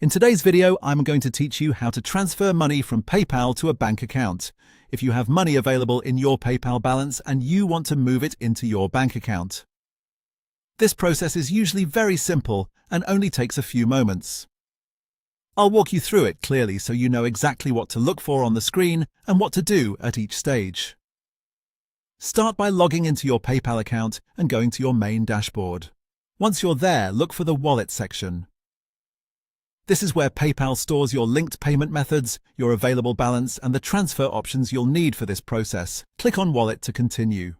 In today's video, I'm going to teach you how to transfer money from PayPal to a bank account. If you have money available in your PayPal balance and you want to move it into your bank account. This process is usually very simple and only takes a few moments. I'll walk you through it clearly so you know exactly what to look for on the screen and what to do at each stage. Start by logging into your PayPal account and going to your main dashboard. Once you're there, look for the Wallet section. This is where PayPal stores your linked payment methods, your available balance, and the transfer options you'll need for this process. Click on Wallet to continue.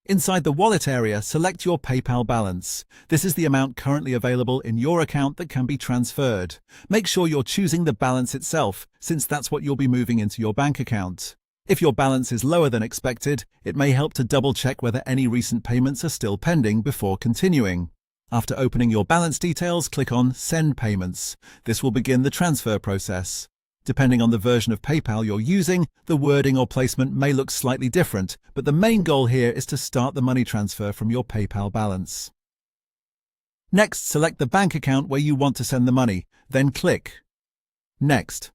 Inside the Wallet area, select your PayPal balance. This is the amount currently available in your account that can be transferred. Make sure you're choosing the balance itself, since that's what you'll be moving into your bank account. If your balance is lower than expected, it may help to double-check whether any recent payments are still pending before continuing. After opening your balance details, click on Send Payments. This will begin the transfer process. Depending on the version of PayPal you're using, the wording or placement may look slightly different, but the main goal here is to start the money transfer from your PayPal balance. Next, select the bank account where you want to send the money, then click Next.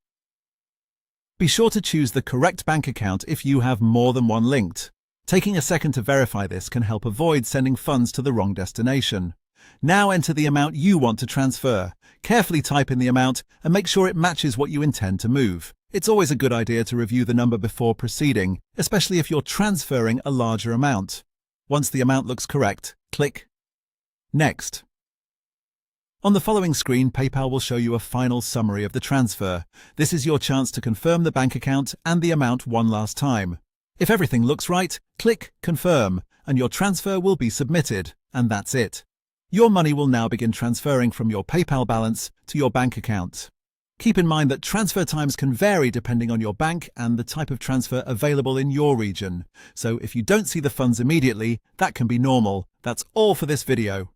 Be sure to choose the correct bank account if you have more than one linked. Taking a second to verify this can help avoid sending funds to the wrong destination. Now enter the amount you want to transfer. Carefully type in the amount and make sure it matches what you intend to move. It's always a good idea to review the number before proceeding, especially if you're transferring a larger amount. Once the amount looks correct, click Next. On the following screen, PayPal will show you a final summary of the transfer. This is your chance to confirm the bank account and the amount one last time. If everything looks right, click Confirm, and your transfer will be submitted. And that's it. Your money will now begin transferring from your PayPal balance to your bank account. Keep in mind that transfer times can vary depending on your bank and the type of transfer available in your region. So if you don't see the funds immediately, that can be normal. That's all for this video.